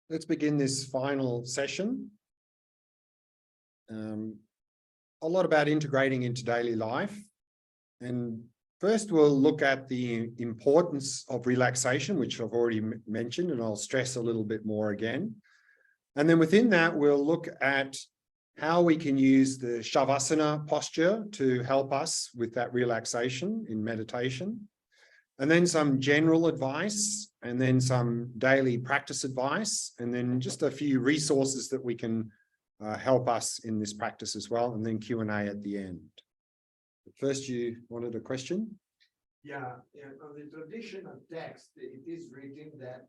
Let's begin this final session. A lot about integrating into daily life. And first we'll look at the importance of relaxation, which I've already mentioned, and I'll stress a little bit more again. And then within that, we'll look at how we can use the Shavasana posture to help us with that relaxation in meditation. And then some general advice, and then some daily practice advice, and then just a few resources that we can help us in this practice as well, and then Q&A at the end. But first, you wanted a question? Yeah, on the traditional text, it is written that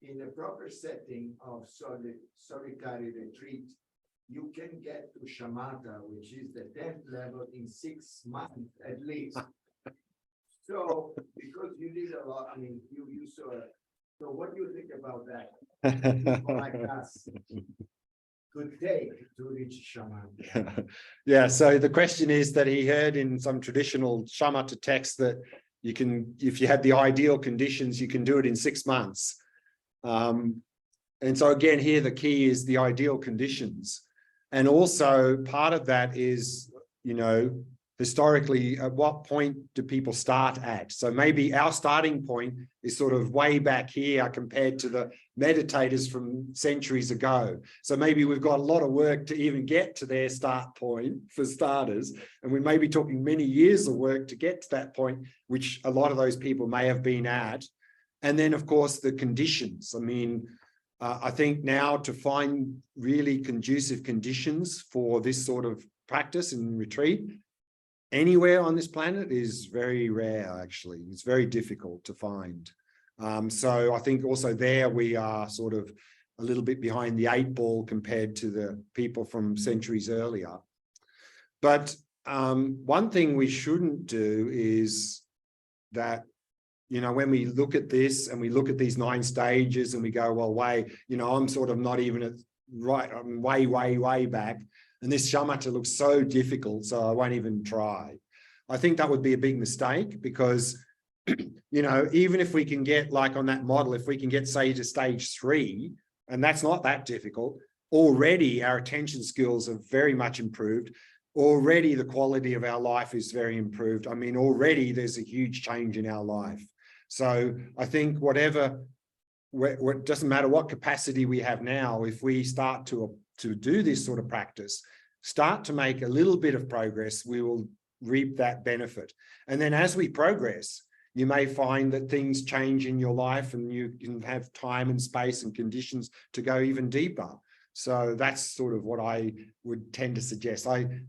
in a proper setting of solitary retreat, you can get to Shamatha, which is the 10th level, in 6 months at least. So, because you did a lot, I mean, you saw it. So what do you think about that? People like us could take to reach Shamatha. Yeah, so the question is that he heard in some traditional Shamatha text that you can, if you had the ideal conditions, you can do it in 6 months. And so again, here the key is the ideal conditions. And also part of that is, you know, historically, at what point do people start at? So maybe our starting point is sort of way back here compared to the meditators from centuries ago. So maybe we've got a lot of work to even get to their start point for starters. And we may be talking many years of work to get to that point, which a lot of those people may have been at. And then, of course, the conditions. I mean, I think now to find really conducive conditions for this sort of practice and retreat anywhere on this planet is very rare, actually. It's very difficult to find. So I think also there we are sort of a little bit behind the 8 ball compared to the people from centuries earlier. But one thing we shouldn't do is that, you know, when we look at this and we look at these 9 stages and we go, well, I'm sort of not even at right, I'm way back. And this shamatha looks so difficult, so I won't even try. I think that would be a big mistake because, you know, even if we can get, like on that model, if we can get, say, to stage 3, and that's not that difficult, already our attention skills are very much improved. Already the quality of our life is very improved. I mean, already there's a huge change in our life. So I think it doesn't matter what capacity we have now, if we start to do this sort of practice, start to make a little bit of progress, we will reap that benefit. And then as we progress, you may find that things change in your life and you can have time and space and conditions to go even deeper. So that's sort of what I would tend to suggest.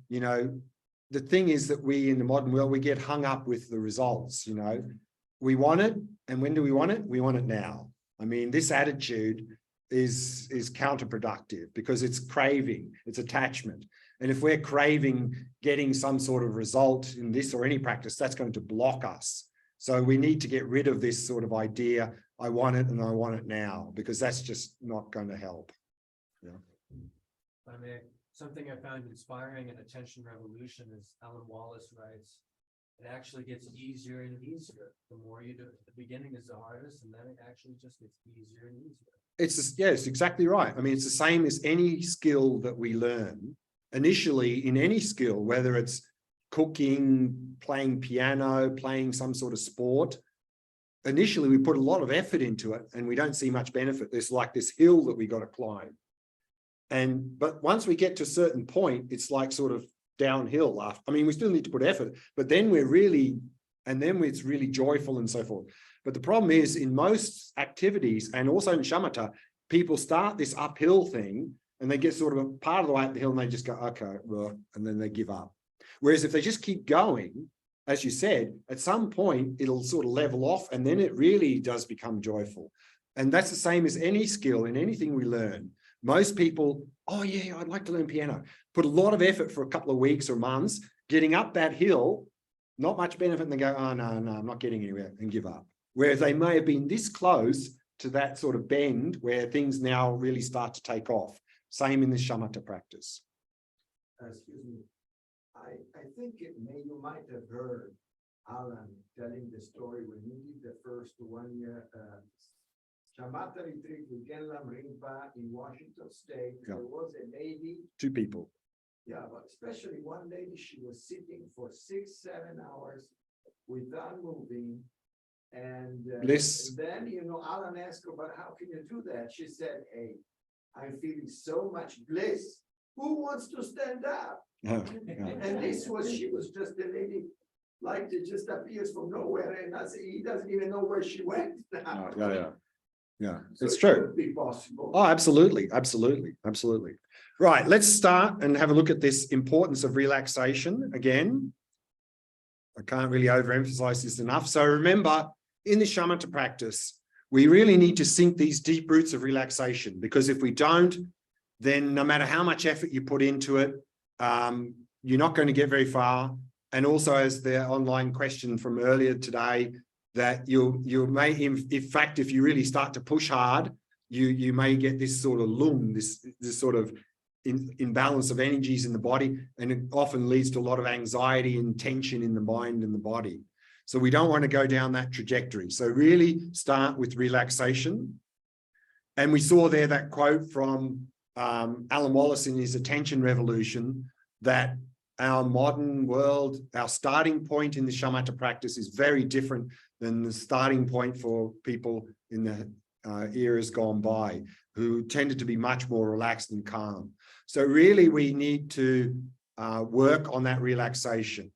You know, the thing is that we in the modern world, we get hung up with the results, you know. We want it, and when do we want it? We want it now. I mean, this attitude is counterproductive because it's craving, it's attachment. And if we're craving getting some sort of result in this or any practice, that's going to block us. So we need to get rid of this sort of idea, I want it and I want it now, because that's just not going to help. Yeah. I mean, something I found inspiring in Attention Revolution is Alan Wallace writes, it actually gets easier and easier. The more you do it, the beginning is the hardest, and then it actually just gets easier and easier. It's exactly right. I mean, it's the same as any skill that we learn. Initially, in any skill, whether it's cooking, playing piano, playing some sort of sport, initially we put a lot of effort into it and we don't see much benefit. There's like this hill that we got to climb. But once we get to a certain point, it's like sort of downhill. I mean, we still need to put effort, but then it's really joyful and so forth. But the problem is in most activities and also in shamatha, people start this uphill thing and they get sort of a part of the way up the hill and they just go, okay, well, and then they give up. Whereas if they just keep going, as you said, at some point it'll sort of level off and then it really does become joyful. And that's the same as any skill in anything we learn. Most people, oh yeah, I'd like to learn piano. Put a lot of effort for a couple of weeks or months, getting up that hill, not much benefit, and they go, oh no, I'm not getting anywhere, and give up. Whereas they may have been this close to that sort of bend where things now really start to take off. Same in the shamatha practice. Excuse me. I think you might have heard Alan telling the story when he did the first 1 year Shamatha retreat with Genlam Rinpa in Washington State. Yeah. There was a lady, 2 people. yeah, but especially one lady, she was sitting for 6-7 hours without moving. And Bliss. then, you know, Alan asked her, but how can you do that? She said, hey, I'm feeling so much bliss. Who wants to stand up? Yeah, yeah. And she was just a lady, like it just appears from nowhere, and he doesn't even know where she went now. Yeah, So it's it true. could be possible. Oh, absolutely, absolutely, absolutely. Right, let's start and have a look at this importance of relaxation again. I can't really overemphasize this enough. So remember, in the Shamatha practice, we really need to sink these deep roots of relaxation, because if we don't, then no matter how much effort you put into it, you're not going to get very far. And also, as the online question from earlier today, that you may, in fact, if you really start to push hard, you may get this sort of this sort of imbalance of energies in the body, and it often leads to a lot of anxiety and tension in the mind and the body. So we don't want to go down that trajectory. So really start with relaxation. And we saw there that quote from Alan Wallace in his Attention Revolution, that our modern world, our starting point in the Shamatha practice is very different than the starting point for people in the eras gone by, who tended to be much more relaxed and calm. So really we need to work on that relaxation.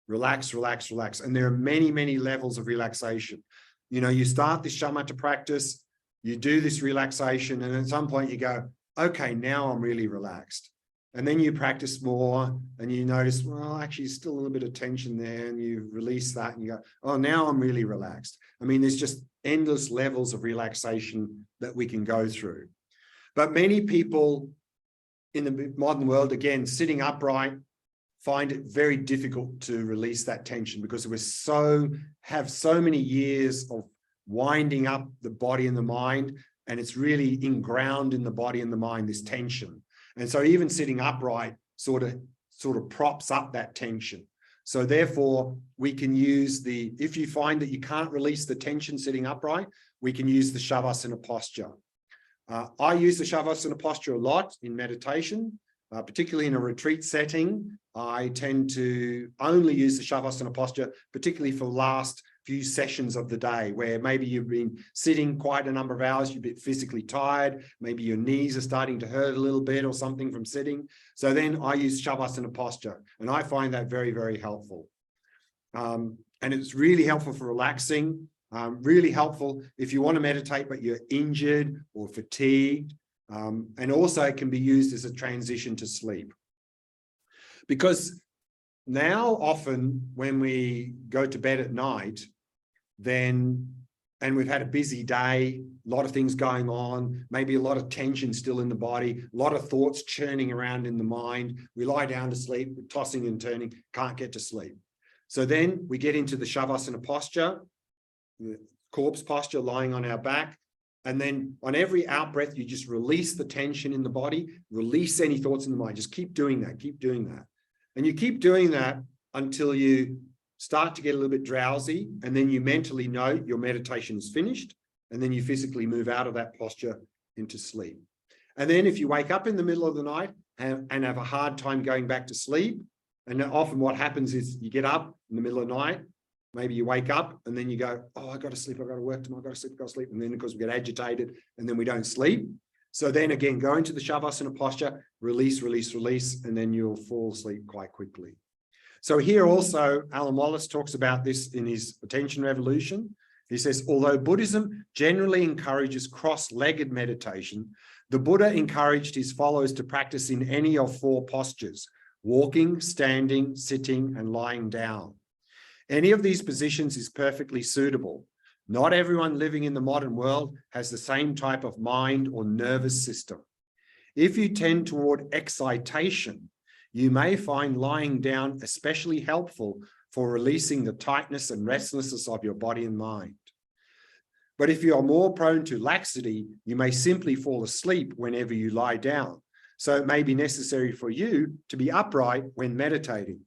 Relax, relax, relax. And there are many, many levels of relaxation. You know, you start this Shamatha practice, you do this relaxation, and at some point you go, okay, now I'm really relaxed. And then you practice more and you notice, well, actually still a little bit of tension there, and you release that and you go, oh, now I'm really relaxed. I mean, there's just endless levels of relaxation that we can go through. But many people in the modern world, again, sitting upright, find it very difficult to release that tension, because we have so many years of winding up the body and the mind, and it's really inground in the body and the mind, this tension. And so even sitting upright sort of props up that tension. So therefore we can use if you find that you can't release the tension sitting upright, we can use the Shavasana posture. I use the Shavasana posture a lot in meditation, particularly in a retreat setting. I tend to only use the Shavasana posture, particularly for the last few sessions of the day, where maybe you've been sitting quite a number of hours, you're a bit physically tired, maybe your knees are starting to hurt a little bit or something from sitting. So then I use Shavasana posture, and I find that very, very helpful. And it's really helpful for relaxing, really helpful if you want to meditate but you're injured or fatigued. And also it can be used as a transition to sleep. Because now often when we go to bed at night, and we've had a busy day, a lot of things going on, maybe a lot of tension still in the body, a lot of thoughts churning around in the mind. We lie down to sleep, we're tossing and turning, can't get to sleep. So then we get into the Shavasana posture, the corpse posture, lying on our back. And then on every out breath, you just release the tension in the body, release any thoughts in the mind. Just keep doing that, keep doing that. And you keep doing that until you start to get a little bit drowsy, and then you mentally know your meditation is finished, and then you physically move out of that posture into sleep. And then if you wake up in the middle of the night and have a hard time going back to sleep, and often what happens is you get up in the middle of the night, maybe you wake up and then you go, oh, I got to sleep, I got to work tomorrow, I got to sleep, I got to sleep. And then of course we get agitated and then we don't sleep. So then again, go into the Shavasana posture, release, release, release, and then you'll fall asleep quite quickly. So here also, Alan Wallace talks about this in his Attention Revolution. He says, although Buddhism generally encourages cross-legged meditation, the Buddha encouraged his followers to practice in any of 4 postures: walking, standing, sitting, and lying down. Any of these positions is perfectly suitable. Not everyone living in the modern world has the same type of mind or nervous system. If you tend toward excitation, you may find lying down especially helpful for releasing the tightness and restlessness of your body and mind. But if you are more prone to laxity, you may simply fall asleep whenever you lie down. So it may be necessary for you to be upright when meditating.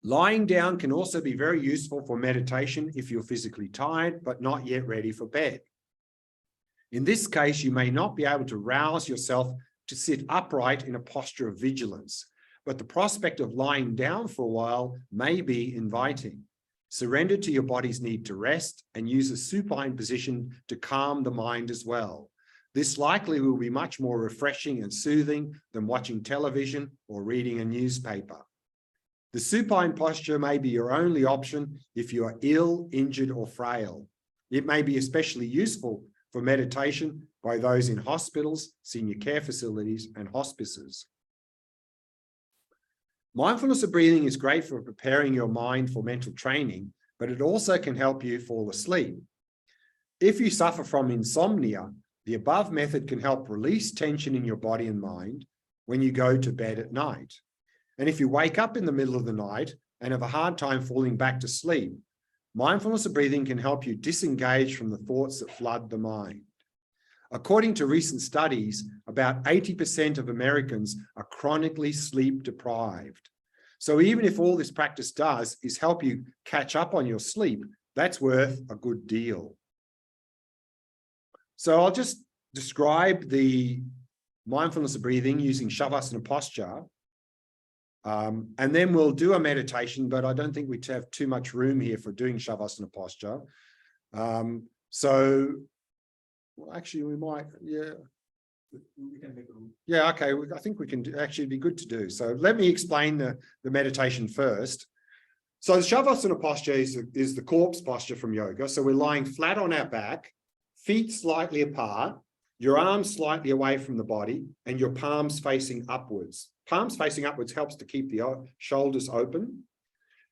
Lying down can also be very useful for meditation if you're physically tired, but not yet ready for bed. In this case, you may not be able to rouse yourself to sit upright in a posture of vigilance, but the prospect of lying down for a while may be inviting. Surrender to your body's need to rest and use a supine position to calm the mind as well. This likely will be much more refreshing and soothing than watching television or reading a newspaper. The supine posture may be your only option if you are ill, injured, or frail. It may be especially useful for meditation by those in hospitals, senior care facilities, and hospices. Mindfulness of breathing is great for preparing your mind for mental training, but it also can help you fall asleep. If you suffer from insomnia, the above method can help release tension in your body and mind when you go to bed at night. And if you wake up in the middle of the night and have a hard time falling back to sleep, mindfulness of breathing can help you disengage from the thoughts that flood the mind. According to recent studies, about 80% of Americans are chronically sleep deprived. So even if all this practice does is help you catch up on your sleep, that's worth a good deal. So I'll just describe the mindfulness of breathing using Shavasana posture. And then we'll do a meditation, but I don't think we'd have too much room here for doing Shavasana posture. Well, actually, we might, yeah. We can make room. Yeah, okay. I think we can do, actually it'd be good to do. So let me explain the meditation first. So the Shavasana posture is the corpse posture from yoga. So we're lying flat on our back, feet slightly apart, your arms slightly away from the body, and your palms facing upwards. Palms facing upwards helps to keep the shoulders open.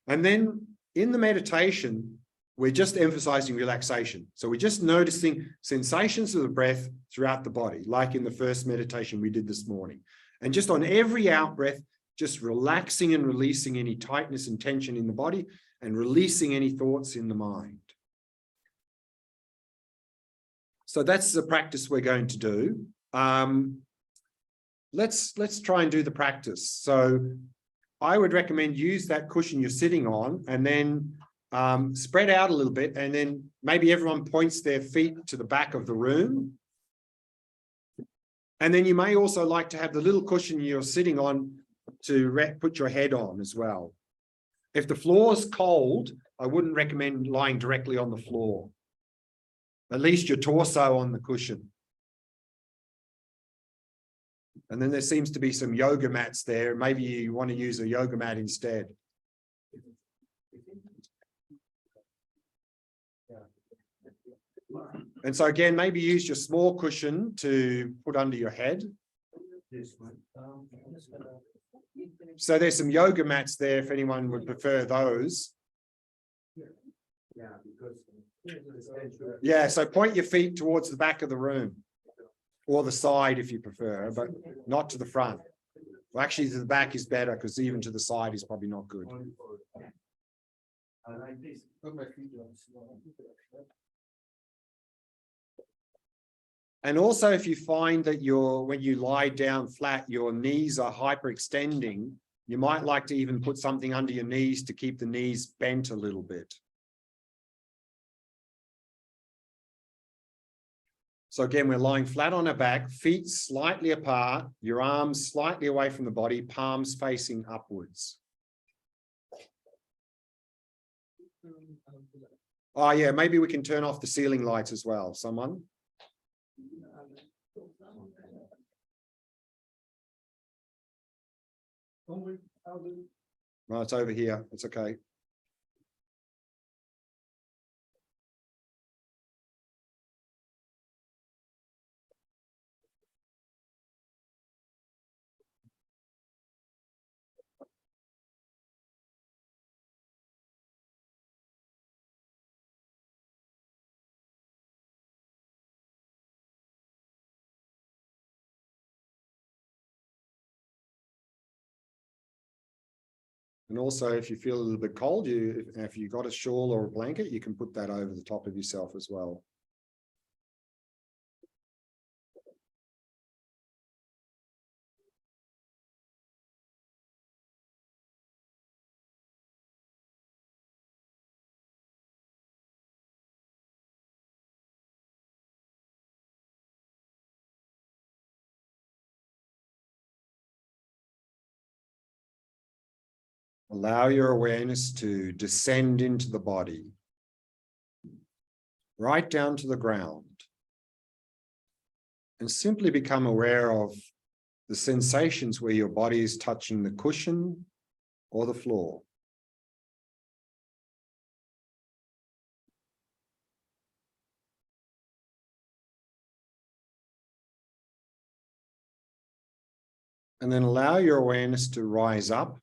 And then in the meditation, we're just emphasizing relaxation. So we're just noticing sensations of the breath throughout the body, like in the first meditation we did this morning. And just on every out breath, just relaxing and releasing any tightness and tension in the body and releasing any thoughts in the mind. So that's the practice we're going to do. Let's try and do the practice. So I would recommend use that cushion you're sitting on and then spread out a little bit, and then maybe everyone points their feet to the back of the room. And then you may also like to have the little cushion you're sitting on to put your head on as well. If the floor's cold, I wouldn't recommend lying directly on the floor. At least your torso on the cushion. And then there seems to be some yoga mats there. Maybe you want to use a yoga mat instead. And so again, maybe use your small cushion to put under your head. So there's some yoga mats there if anyone would prefer those. Yeah, so point your feet towards the back of the room or the side if you prefer, but not to the front. Well, actually, to the back is better because even to the side is probably not good. I like this. And also, if you find that when you lie down flat, your knees are hyperextending, you might like to even put something under your knees to keep the knees bent a little bit. So again, we're lying flat on our back, feet slightly apart, your arms slightly away from the body, palms facing upwards. Oh yeah, maybe we can turn off the ceiling lights as well. Someone? No, it's over here. It's okay. And also, if you feel a little bit cold, if you've got a shawl or a blanket, you can put that over the top of yourself as well. Allow your awareness to descend into the body, right down to the ground, and simply become aware of the sensations where your body is touching the cushion or the floor. And then allow your awareness to rise up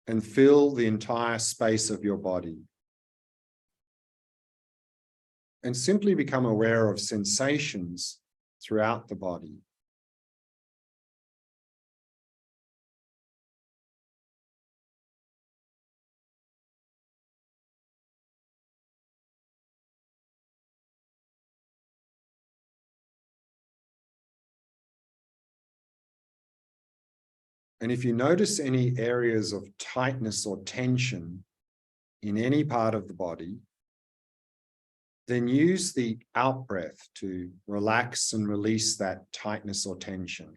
and fill the entire space of your body. And simply become aware of sensations throughout the body. And if you notice any areas of tightness or tension in any part of the body, then use the out breath to relax and release that tightness or tension.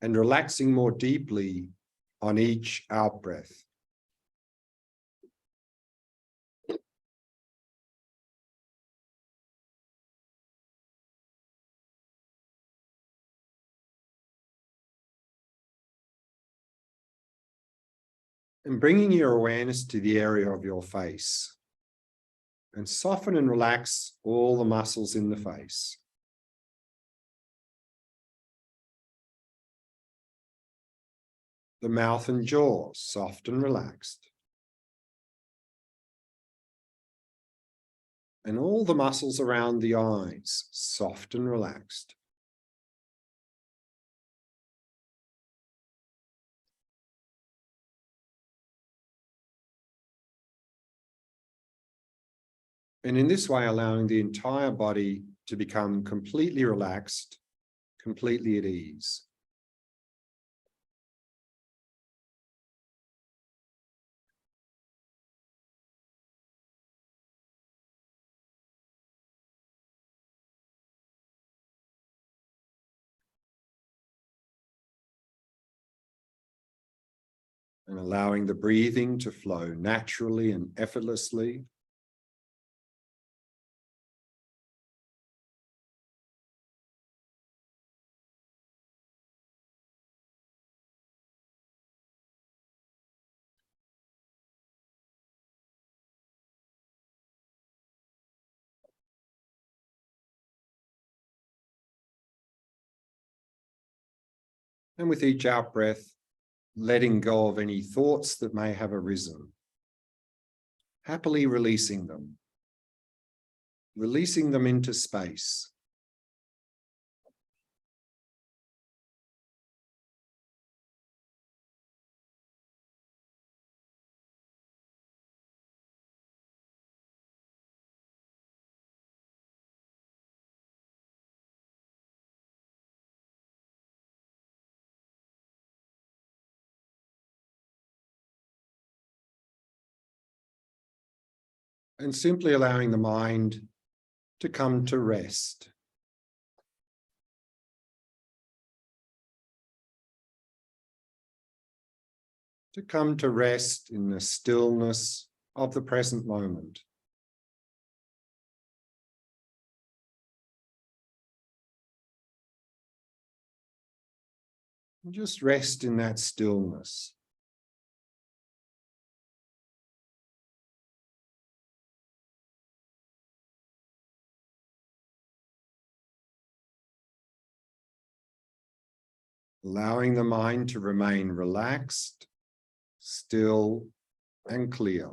And relaxing more deeply on each out breath. And bringing your awareness to the area of your face. And soften and relax all the muscles in the face. The mouth and jaw, soft and relaxed. And all the muscles around the eyes, soft and relaxed. And in this way, allowing the entire body to become completely relaxed, completely at ease. And allowing the breathing to flow naturally and effortlessly. And with each out breath, letting go of any thoughts that may have arisen. Happily releasing them. Releasing them into space. And simply allowing the mind to come to rest. To come to rest in the stillness of the present moment. And just rest in that stillness. Allowing the mind to remain relaxed, still, and clear.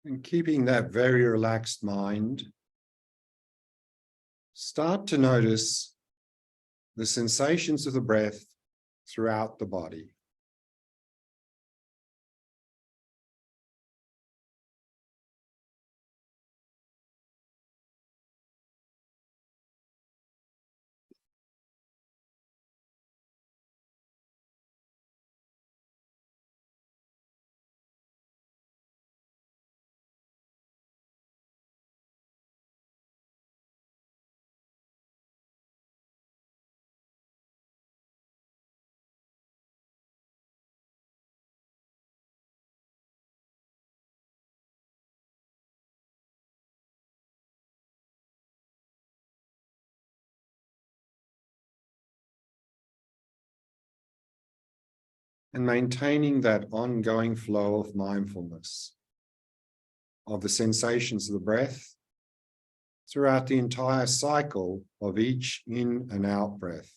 And keeping that very relaxed mind, start to notice the sensations of the breath throughout the body. And maintaining that ongoing flow of mindfulness of the sensations of the breath throughout the entire cycle of each in and out breath.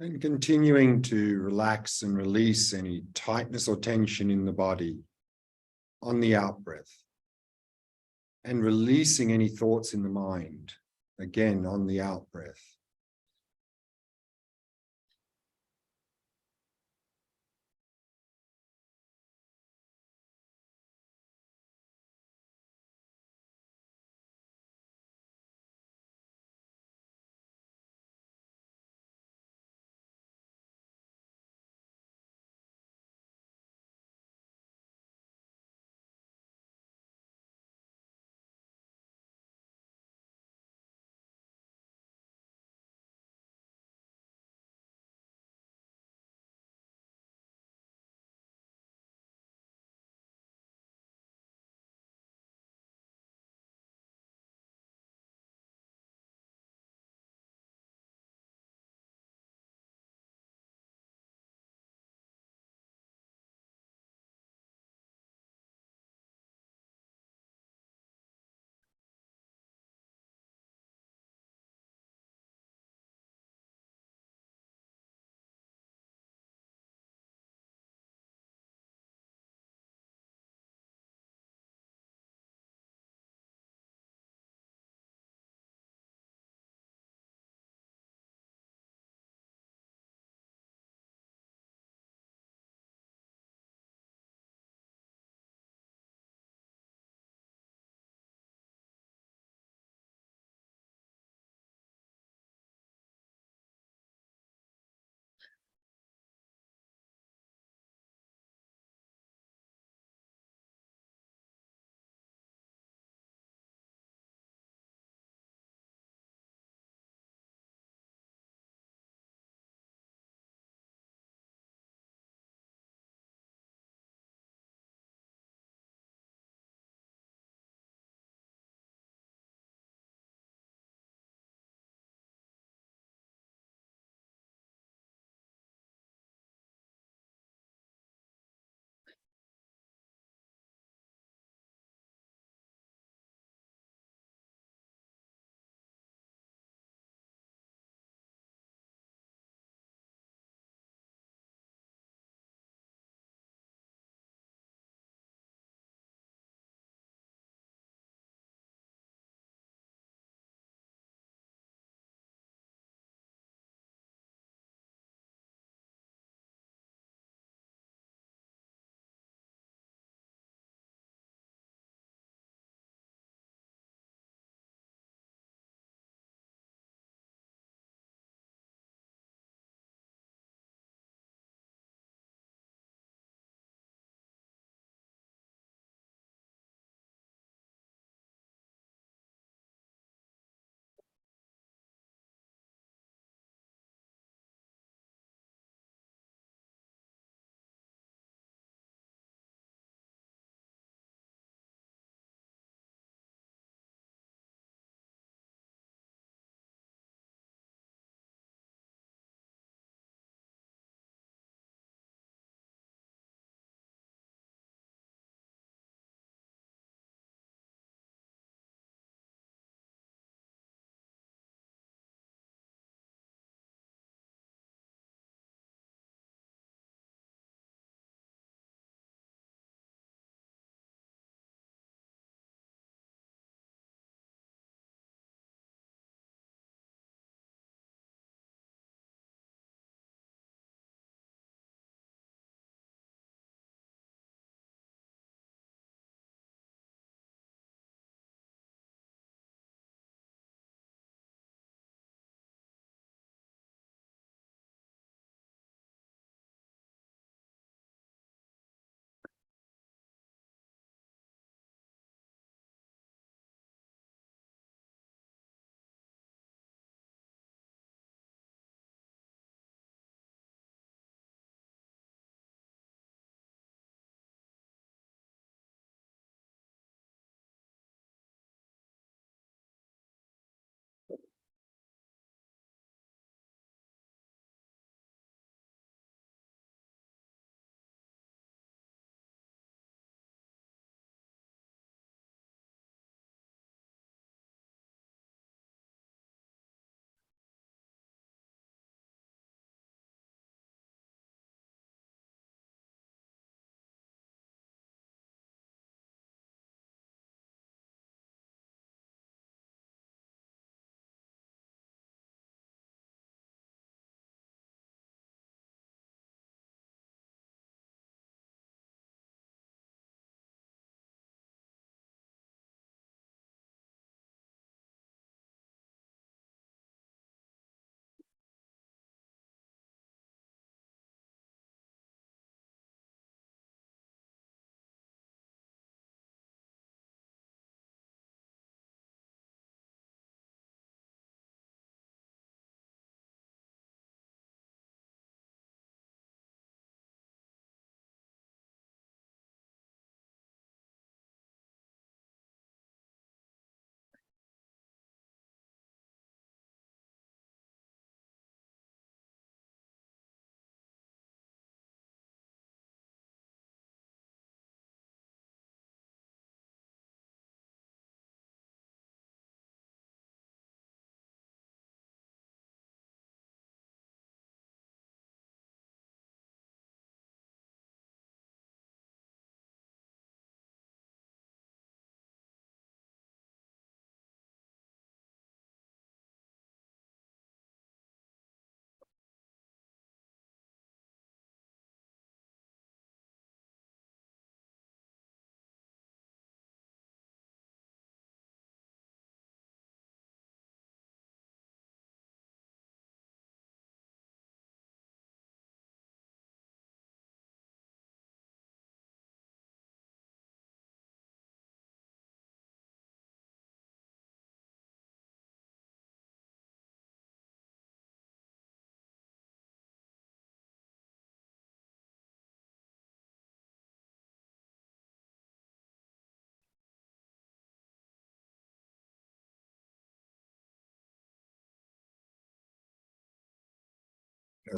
And continuing to relax and release any tightness or tension in the body on the out breath. And releasing any thoughts in the mind, again on the out breath.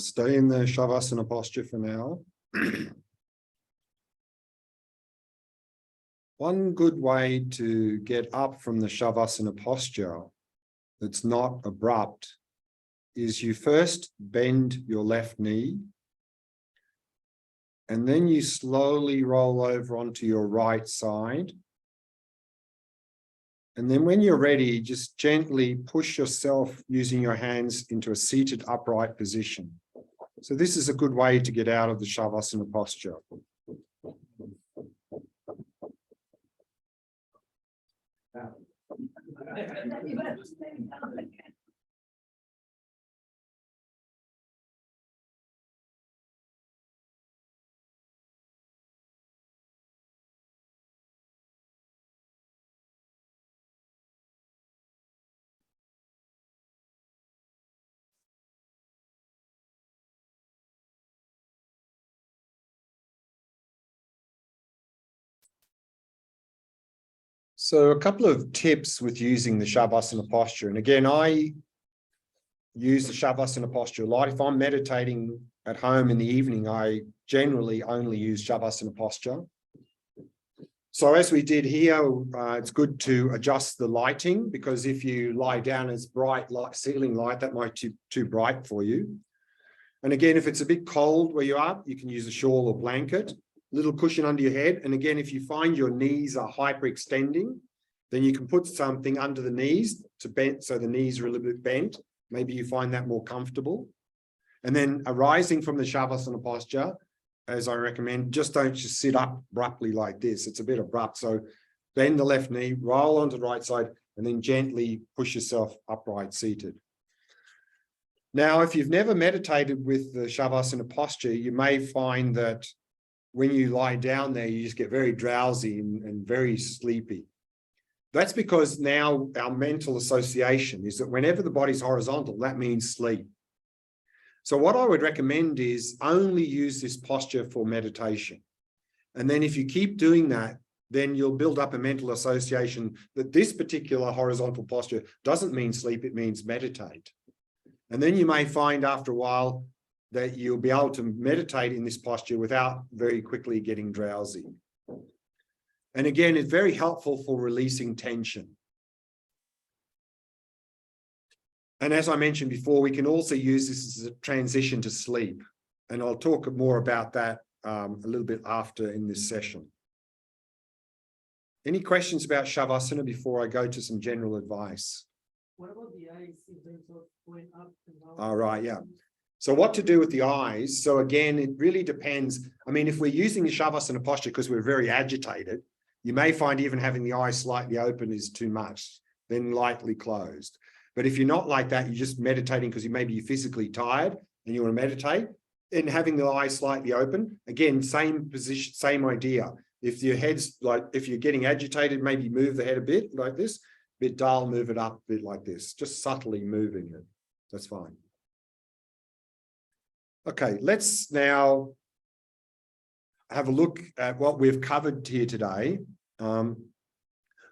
stay in the Shavasana posture for now. One good way to get up from the Shavasana posture that's not abrupt is you first bend your left knee, and then you slowly roll over onto your right side. And then when you're ready, just gently push yourself using your hands into a seated upright position. So this is a good way to get out of the Shavasana posture. So a couple of tips with using the Shavasana posture. And again, I use the Shavasana posture a lot. If I'm meditating at home in the evening, I generally only use Shavasana posture. So as we did here, it's good to adjust the lighting, because if you lie down as bright light, ceiling light, that might be too bright for you. And again, if it's a bit cold where you are, you can use a shawl or blanket. Little cushion under your head. And again, if you find your knees are hyperextending, then you can put something under the knees to bend, so the knees are a little bit bent. Maybe you find that more comfortable. And then arising from the Shavasana posture, as I recommend, just don't just sit up abruptly like this. It's a bit abrupt. So bend the left knee, roll onto the right side, and then gently push yourself upright seated. Now, if you've never meditated with the Shavasana posture, you may find that when you lie down there, you just get very drowsy and very sleepy. That's because now our mental association is that whenever the body's horizontal, that means sleep. So what I would recommend is only use this posture for meditation. And then if you keep doing that, then you'll build up a mental association that this particular horizontal posture doesn't mean sleep, it means meditate. And then you may find after a while that you'll be able to meditate in this posture without very quickly getting drowsy. And again, it's very helpful for releasing tension. And as I mentioned before, we can also use this as a transition to sleep. And I'll talk more about that a little bit after in this session. Any questions about Shavasana before I go to some general advice? What about the eyes in terms of going up and down? All right, yeah. So what to do with the eyes? So again, it really depends. I mean, if we're using the Shavasana posture because we're very agitated, you may find even having the eyes slightly open is too much, then lightly closed. But if you're not like that, you're just meditating because maybe you're physically tired and you want to meditate, and having the eyes slightly open, again, same position, same idea. If your head's like, if you're getting agitated, maybe move the head a bit like this, a bit dull, move it up a bit like this, just subtly moving it. That's fine. Okay, let's now have a look at what we've covered here today.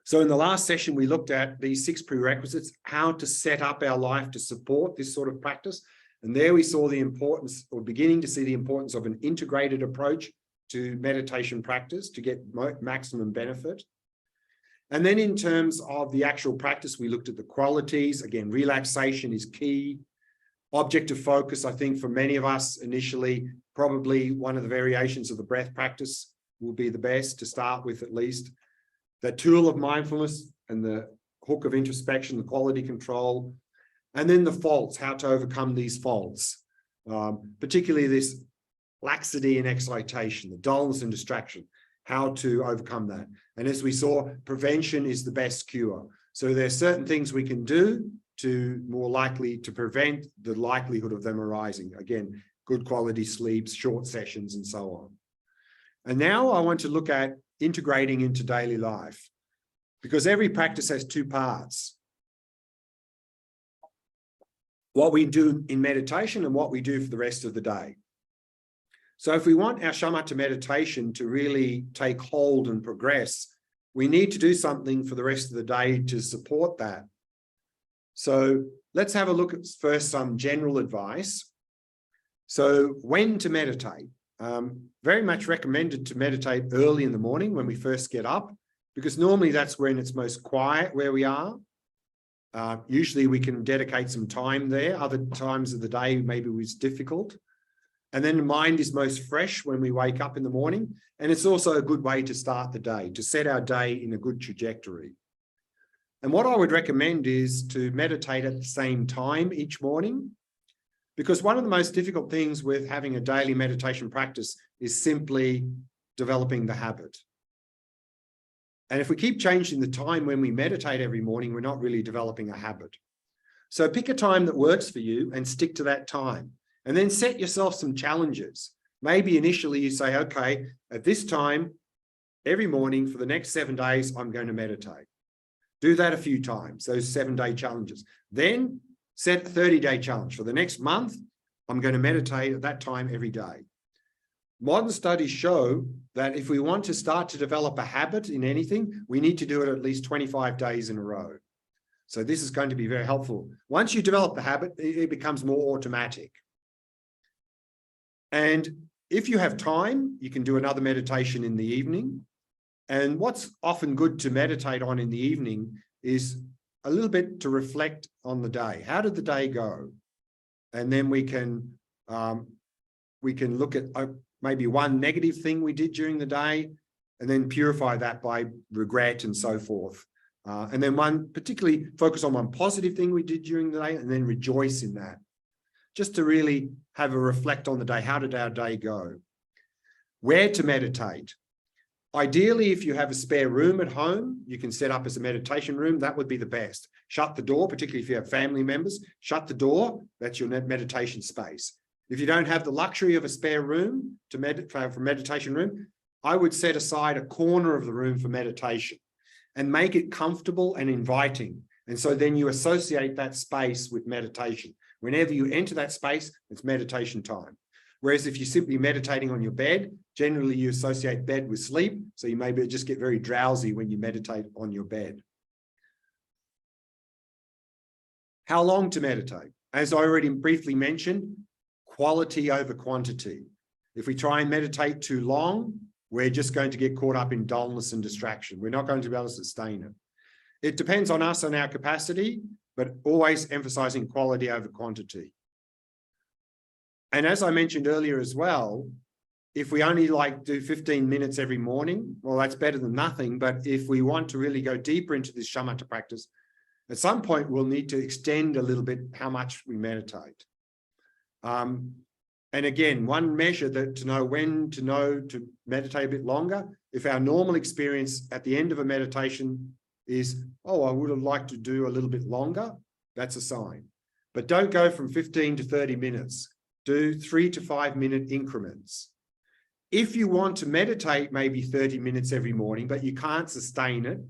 So in the last session, we looked at these 6 prerequisites, how to set up our life to support this sort of practice. And there we saw the importance, or beginning to see the importance of an integrated approach to meditation practice to get maximum benefit. And then in terms of the actual practice, we looked at the qualities. Again, relaxation is key. Objective focus, I think for many of us initially, probably one of the variations of the breath practice will be the best to start with, at least. The tool of mindfulness and the hook of introspection, the quality control, and then the faults, how to overcome these faults, particularly this laxity and excitation, the dullness and distraction, how to overcome that. And as we saw, prevention is the best cure. So there are certain things we can do to more likely to prevent the likelihood of them arising. Again, good quality sleeps, short sessions, and so on. And now I want to look at integrating into daily life, because every practice has 2 parts. What we do in meditation and what we do for the rest of the day. So if we want our Shamatha meditation to really take hold and progress, we need to do something for the rest of the day to support that. So let's have a look at first some general advice. So when to meditate? Very much recommended to meditate early in the morning when we first get up, because normally that's when it's most quiet where we are. Usually we can dedicate some time there. Other times of the day, maybe it's difficult. And then the mind is most fresh when we wake up in the morning. And it's also a good way to start the day, to set our day in a good trajectory. And what I would recommend is to meditate at the same time each morning, because one of the most difficult things with having a daily meditation practice is simply developing the habit. And if we keep changing the time when we meditate every morning, we're not really developing a habit. So pick a time that works for you and stick to that time. And then set yourself some challenges. Maybe initially you say, okay, at this time, every morning for the next 7 days, I'm going to meditate. Do that a few times, those 7-day challenges. Then set a 30-day challenge. For the next month, I'm going to meditate at that time every day. Modern studies show that if we want to start to develop a habit in anything, we need to do it at least 25 days in a row. So this is going to be very helpful. Once you develop the habit, it becomes more automatic. And if you have time, you can do another meditation in the evening. And what's often good to meditate on in the evening is a little bit to reflect on the day. How did the day go? And then we can look at maybe one negative thing we did during the day, and then purify that by regret and so forth. And then particularly focus on one positive thing we did during the day, and then rejoice in that. Just to really have a reflect on the day. How did our day go? Where to meditate? Ideally, if you have a spare room at home, you can set up as a meditation room. That would be the best. Shut the door, particularly if you have family members. Shut the door. That's your meditation space. If you don't have the luxury of a spare room for meditation room, I would set aside a corner of the room for meditation and make it comfortable and inviting. And so then you associate that space with meditation. Whenever you enter that space, it's meditation time. Whereas if you're simply meditating on your bed, generally you associate bed with sleep. So you maybe just get very drowsy when you meditate on your bed. How long to meditate? As I already briefly mentioned, quality over quantity. If we try and meditate too long, we're just going to get caught up in dullness and distraction. We're not going to be able to sustain it. It depends on us and our capacity, but always emphasizing quality over quantity. And as I mentioned earlier as well, if we only do 15 minutes every morning, well, that's better than nothing. But if we want to really go deeper into this shamatha practice, at some point we'll need to extend a little bit how much we meditate. And again, one measure to know when to meditate a bit longer, if our normal experience at the end of a meditation is, oh, I would have liked to do a little bit longer, that's a sign. But don't go from 15 to 30 minutes. Do 3 to 5 minute increments. If you want to meditate maybe 30 minutes every morning, but you can't sustain it,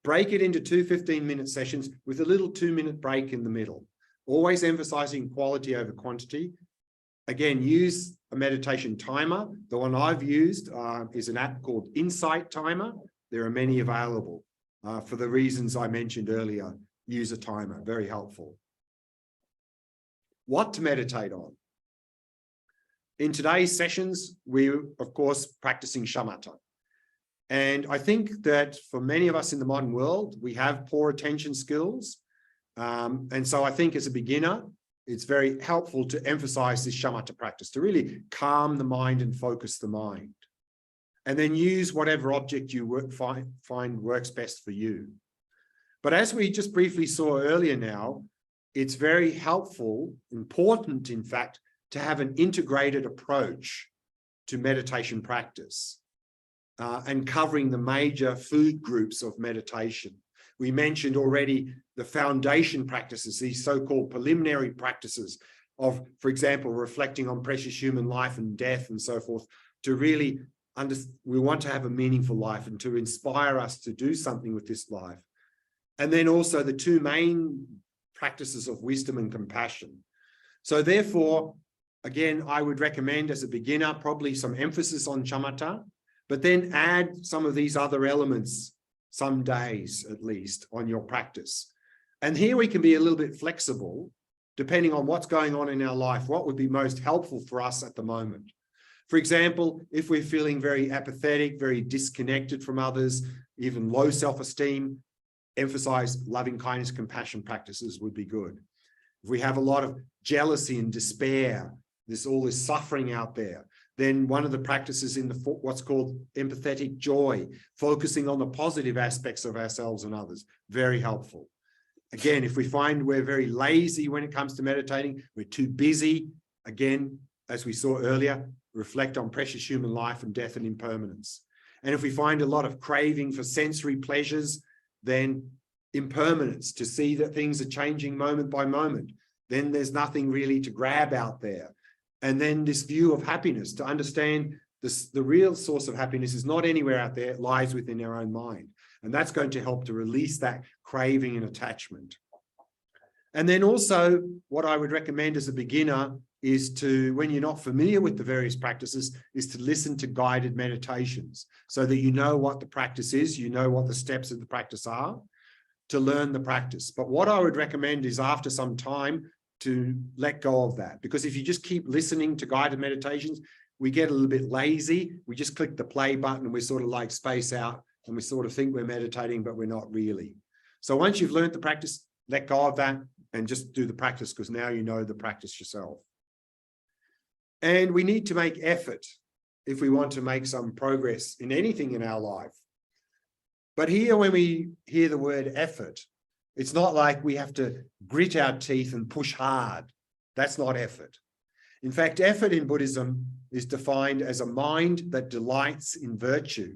break it into 2 15-minute sessions with a little 2-minute break in the middle. Always emphasizing quality over quantity. Again, use a meditation timer. The one I've used is an app called Insight Timer. There are many available. For the reasons I mentioned earlier, use a timer, very helpful. What to meditate on? In today's sessions, we're, of course, practicing shamatha. And I think that for many of us in the modern world, we have poor attention skills. And so I think as a beginner, it's very helpful to emphasize this shamatha practice, to really calm the mind and focus the mind. And then use whatever object you find works best for you. But as we just briefly saw earlier now, it's very helpful, important, in fact, to have an integrated approach to meditation practice and covering the major food groups of meditation. We mentioned already the foundation practices, these so-called preliminary practices of, for example, reflecting on precious human life and death and so forth, to really we want to have a meaningful life and to inspire us to do something with this life. And then also the two main practices of wisdom and compassion. So therefore, again, I would recommend as a beginner, probably some emphasis on shamatha, but then add some of these other elements, some days at least, on your practice. And here we can be a little bit flexible depending on what's going on in our life, what would be most helpful for us at the moment. For example, if we're feeling very apathetic, very disconnected from others, even low self-esteem, emphasize loving kindness, compassion practices would be good. If we have a lot of jealousy and despair, there's all this suffering out there, then one of the practices in what's called empathetic joy, focusing on the positive aspects of ourselves and others, very helpful. Again, if we find we're very lazy when it comes to meditating, we're too busy, again, as we saw earlier, reflect on precious human life and death and impermanence. And if we find a lot of craving for sensory pleasures, then impermanence, to see that things are changing moment by moment, then there's nothing really to grab out there. And then this view of happiness, to understand this, the real source of happiness is not anywhere out there, it lies within our own mind. And that's going to help to release that craving and attachment. And then also what I would recommend as a beginner is to, when you're not familiar with the various practices, is to listen to guided meditations so that you know what the practice is, you know what the steps of the practice are, to learn the practice. But what I would recommend is after some time to let go of that, because if you just keep listening to guided meditations, we get a little bit lazy. We just click the play button and we sort of like space out and we sort of think we're meditating, but we're not really. So once you've learned the practice, let go of that and just do the practice, because now you know the practice yourself. And we need to make effort if we want to make some progress in anything in our life. But here, when we hear the word effort, it's not like we have to grit our teeth and push hard. That's not effort. In fact, effort in Buddhism is defined as a mind that delights in virtue.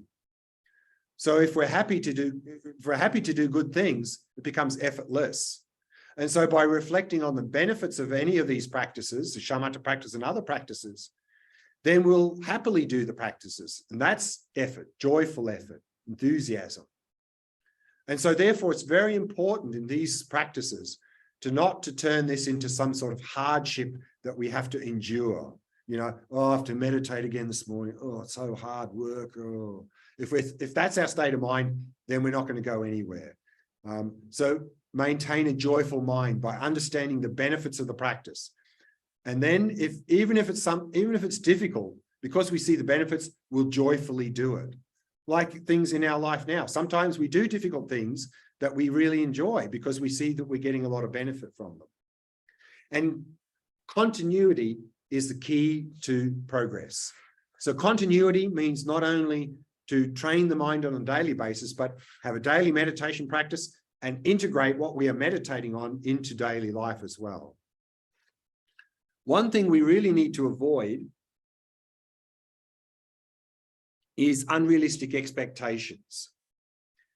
So if we're happy to do good things, it becomes effortless. And so by reflecting on the benefits of any of these practices, the Shamatha practice and other practices, then we'll happily do the practices. And that's effort, joyful effort, enthusiasm. And so therefore, it's very important in these practices to turn this into some sort of hardship that we have to endure. You know, oh, I have to meditate again this morning. Oh, it's so hard work. Oh, if that's our state of mind, then we're not going to go anywhere. So maintain a joyful mind by understanding the benefits of the practice. And then even if it's difficult, because we see the benefits, we'll joyfully do it. Like things in our life now. Sometimes we do difficult things that we really enjoy because we see that we're getting a lot of benefit from them. And continuity is the key to progress. So continuity means not only to train the mind on a daily basis, but have a daily meditation practice and integrate what we are meditating on into daily life as well. One thing we really need to avoid is unrealistic expectations.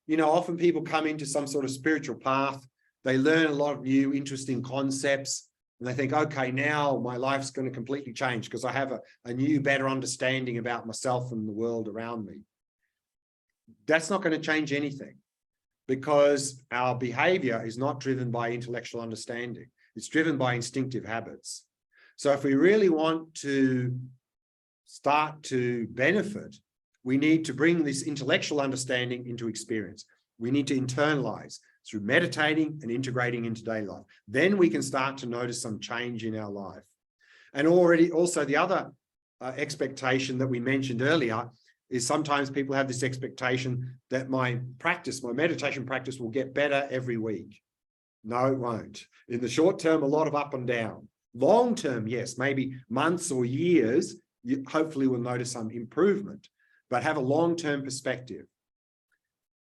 You know, often people come into some sort of spiritual path, they learn a lot of new interesting concepts, and they think, okay, now my life's going to completely change because I have a new, better understanding about myself and the world around me. That's not going to change anything, because our behavior is not driven by intellectual understanding. It's driven by instinctive habits. So if we really want to start to benefit, we need to bring this intellectual understanding into experience. We need to internalize through meditating and integrating into daily life. Then we can start to notice some change in our life. And also the other expectation that we mentioned earlier is sometimes people have this expectation that my meditation practice will get better every week. No, it won't. In the short term, a lot of up and down. Long term, yes, maybe months or years, you hopefully will notice some improvement, but have a long-term perspective.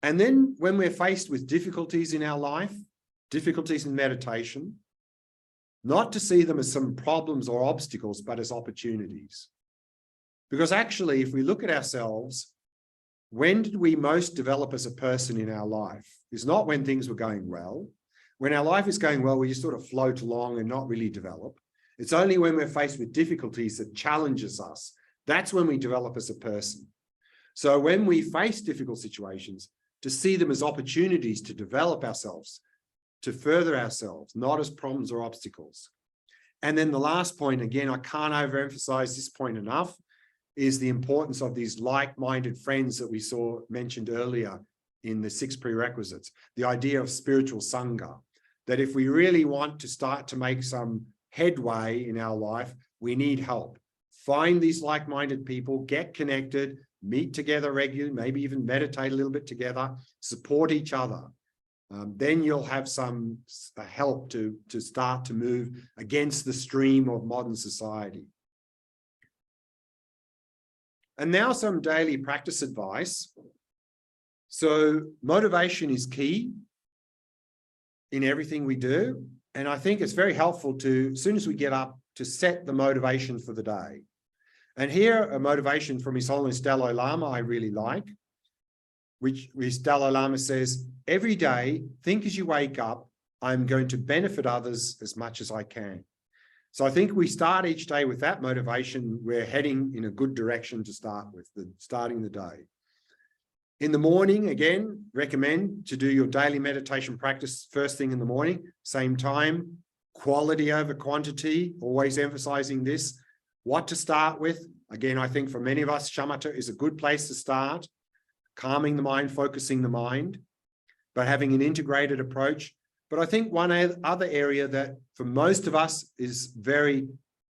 And then when we're faced with difficulties in our life, difficulties in meditation, not to see them as some problems or obstacles, but as opportunities. Because actually, if we look at ourselves, when did we most develop as a person in our life? It's not when things were going well. When our life is going well, we just sort of float along and not really develop. It's only when we're faced with difficulties that challenges us. That's when we develop as a person. So when we face difficult situations, to see them as opportunities to develop ourselves, to further ourselves, not as problems or obstacles. And then the last point, again, I can't overemphasize this point enough, is the importance of these like-minded friends that we mentioned earlier in the 6 prerequisites, the idea of spiritual sangha. that if we really want to start to make some headway in our life, we need help. Find these like-minded people, get connected, meet together regularly, maybe even meditate a little bit together, support each other. Then you'll have some help to start to move against the stream of modern society. And now some daily practice advice. So motivation is key in everything we do. And I think it's very helpful to, as soon as we get up, to set the motivation for the day. And here, a motivation from His Holiness Dalai Lama I really like, which Dalai Lama says, every day, think as you wake up, I'm going to benefit others as much as I can. So I think we start each day with that motivation. We're heading in a good direction to start with, starting the day. In the morning, again, recommend to do your daily meditation practice first thing in the morning, same time, quality over quantity, always emphasizing this. What to start with. Again, I think for many of us, Shamatha is a good place to start, calming the mind, focusing the mind, but having an integrated approach. But I think one other area that for most of us is very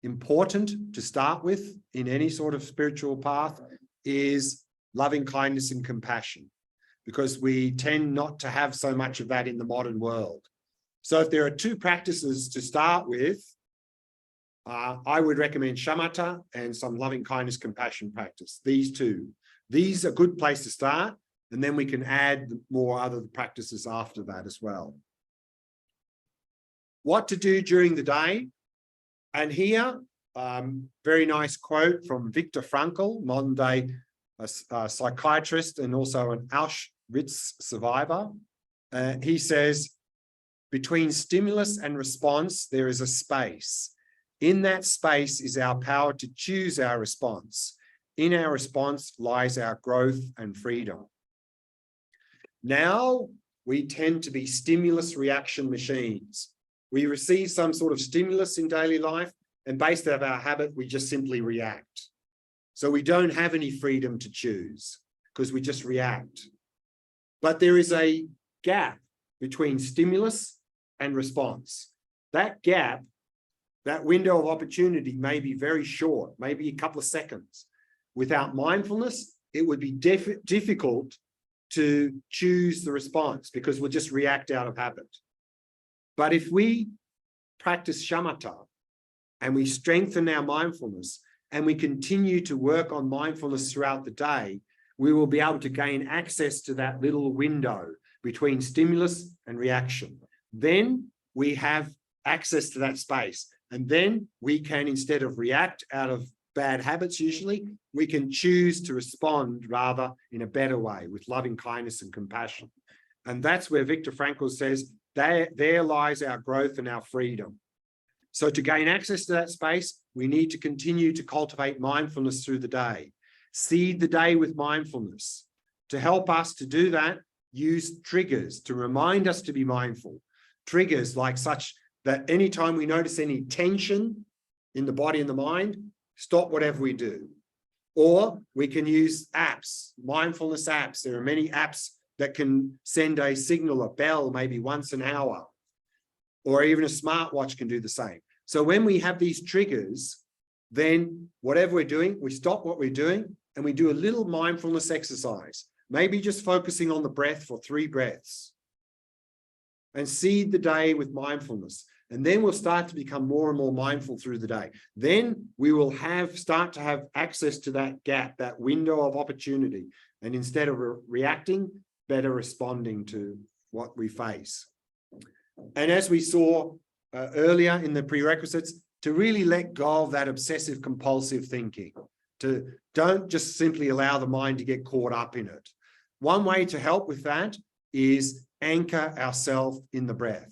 important to start with in any sort of spiritual path is loving kindness and compassion, because we tend not to have so much of that in the modern world. So if there are two practices to start with, I would recommend Shamatha and some loving kindness, compassion practice. These two. These are a good place to start, and then we can add more other practices after that as well. What to do during the day. And here, very nice quote from Viktor Frankl, modern day psychiatrist and also an Auschwitz survivor. He says, between stimulus and response, there is a space. In that space is our power to choose our response. In our response lies our growth and freedom. Now we tend to be stimulus reaction machines. We receive some sort of stimulus in daily life, and based on our habit, we just simply react. So we don't have any freedom to choose because we just react. But there is a gap between stimulus and response. That gap, that window of opportunity may be very short, maybe a couple of seconds. Without mindfulness, it would be difficult to choose the response because we'll just react out of habit. But if we practice shamatha and we strengthen our mindfulness and we continue to work on mindfulness throughout the day, we will be able to gain access to that little window between stimulus and reaction. Then we have access to that space. And then we can, instead of react out of bad habits usually, we can choose to respond rather in a better way with loving kindness and compassion. And that's where Viktor Frankl says, there lies our growth and our freedom. So to gain access to that space, we need to continue to cultivate mindfulness through the day. Seed the day with mindfulness. To help us to do that, use triggers to remind us to be mindful. Triggers like such that anytime we notice any tension in the body and the mind, stop whatever we do. Or we can use apps, mindfulness apps. There are many apps that can send a signal, a bell, maybe once an hour, or even a smartwatch can do the same. So when we have these triggers, then whatever we're doing, we stop what we're doing and we do a little mindfulness exercise, maybe just focusing on the breath for 3 breaths and seed the day with mindfulness. And then we'll start to become more and more mindful through the day. Then we will start to have access to that gap, that window of opportunity. And instead of reacting, better responding to what we face. And as we saw earlier in the prerequisites, to really let go of that obsessive compulsive thinking, to don't just simply allow the mind to get caught up in it. One way to help with that is anchor ourselves in the breath.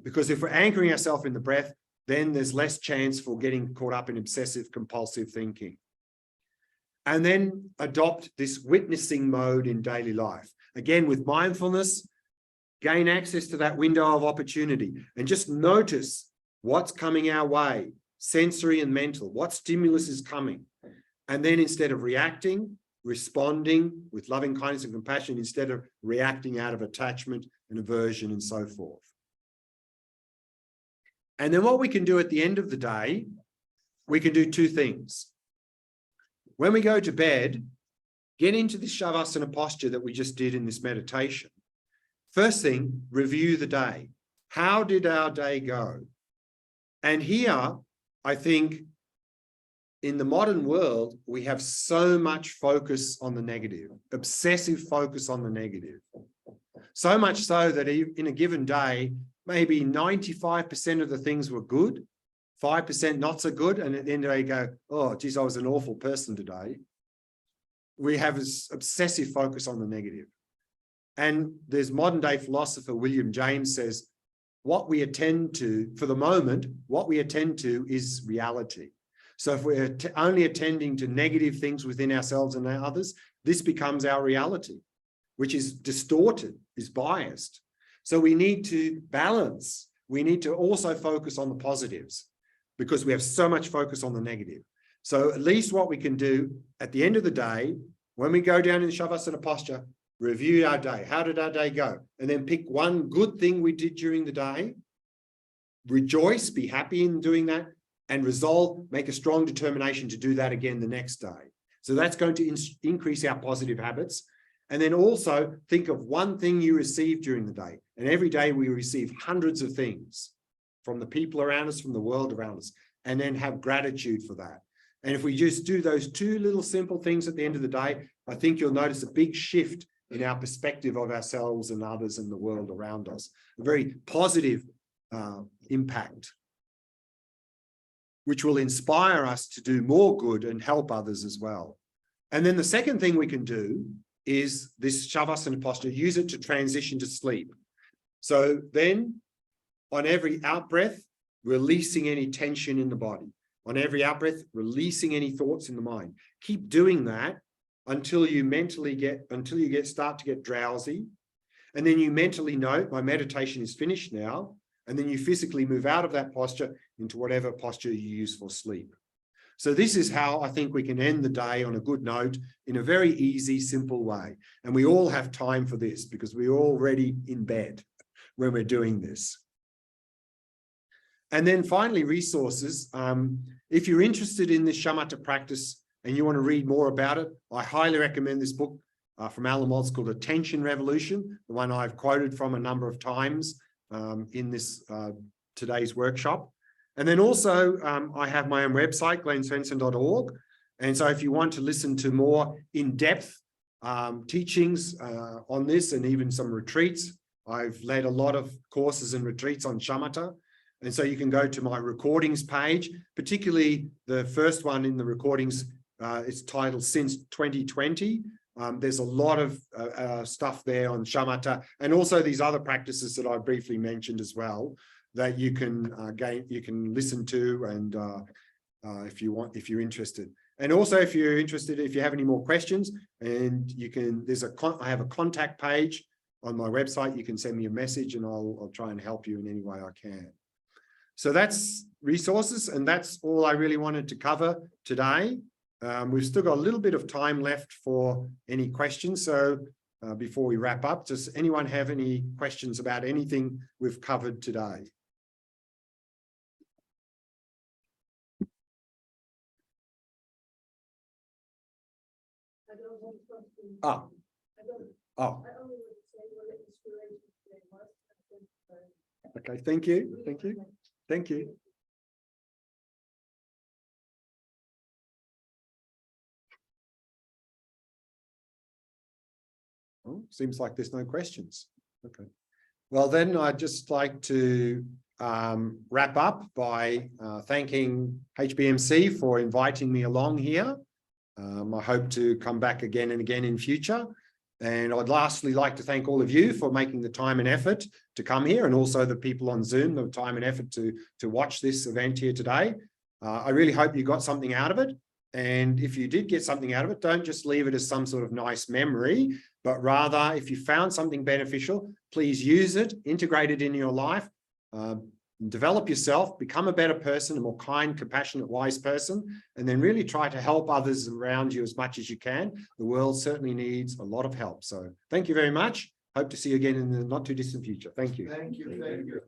Because if we're anchoring ourselves in the breath, then there's less chance for getting caught up in obsessive compulsive thinking. And then adopt this witnessing mode in daily life. Again, with mindfulness, gain access to that window of opportunity and just notice what's coming our way, sensory and mental, what stimulus is coming. And then instead of reacting, responding with loving kindness and compassion instead of reacting out of attachment and aversion and so forth. And then what we can do at the end of the day, we can do two things. When we go to bed, get into this Shavasana posture that we just did in this meditation. First thing, review the day. How did our day go? And here, I think, in the modern world, we have so much focus on the negative, obsessive focus on the negative. So much so that in a given day, maybe 95% of the things were good, 5% not so good, and at the end of the day go, oh, geez, I was an awful person today. We have this obsessive focus on the negative. And there's modern day philosopher William James says, what we attend to, for the moment, what we attend to is reality. So if we're only attending to negative things within ourselves and others, this becomes our reality, which is distorted, is biased. So we need to balance. We need to also focus on the positives because we have so much focus on the negative. So at least what we can do at the end of the day, when we go down in the Shavasana posture, review our day. How did our day go? And then pick one good thing we did during the day. Rejoice, be happy in doing that, and resolve, make a strong determination to do that again the next day. So that's going to increase our positive habits. And then also think of one thing you received during the day. And every day we receive hundreds of things from the people around us, from the world around us, and then have gratitude for that. And if we just do those two little simple things at the end of the day, I think you'll notice a big shift in our perspective of ourselves and others and the world around us. A very positive impact, which will inspire us to do more good and help others as well. And then the second thing we can do is this Shavasana posture, use it to transition to sleep. So then on every out-breath, releasing any tension in the body. On every out-breath, releasing any thoughts in the mind. Keep doing that until you start to get drowsy. And then you mentally know, my meditation is finished now. And then you physically move out of that posture into whatever posture you use for sleep. So this is how I think we can end the day on a good note in a very easy, simple way. And we all have time for this because we're already in bed when we're doing this. And then finally, resources. If you're interested in this Shamatha practice and you want to read more about it, I highly recommend this book from Alan Watts called Attention Revolution, the one I've quoted from a number of times in this today's workshop. And then also I have my own website, glensvensson.org. And so if you want to listen to more in-depth teachings on this and even some retreats, I've led a lot of courses and retreats on Shamatha. And so you can go to my recordings page, particularly the first one in the recordings. It's titled Since 2020. There's a lot of stuff there on Shamatha and also these other practices that I briefly mentioned as well that you can listen to and if you're interested. And also if you're interested, if you have any more questions, and you can, I have a contact page on my website. You can send me a message and I'll try and help you in any way I can. So that's resources, and that's all I really wanted to cover today. We've still got a little bit of time left for any questions. So before we wrap up, does anyone have any questions about anything we've covered today? I don't have questions. Oh. I only would say what the inspiration today was. Okay, thank you. Thank you. Thank you. Oh, seems like there's no questions. Okay. Well, then I'd just like to wrap up by thanking HBMC for inviting me along here. I hope to come back again and again in future. And I'd lastly like to thank all of you for making the time and effort to come here, and also the people on Zoom, the time and effort to watch this event here today. I really hope you got something out of it. And if you did get something out of it, don't just leave it as some sort of nice memory, but rather if you found something beneficial, please use it, integrate it in your life, develop yourself, become a better person, a more kind, compassionate, wise person, and then really try to help others around you as much as you can. The world certainly needs a lot of help. So thank you very much. Hope to see you again in the not too distant future. Thank you. Thank you.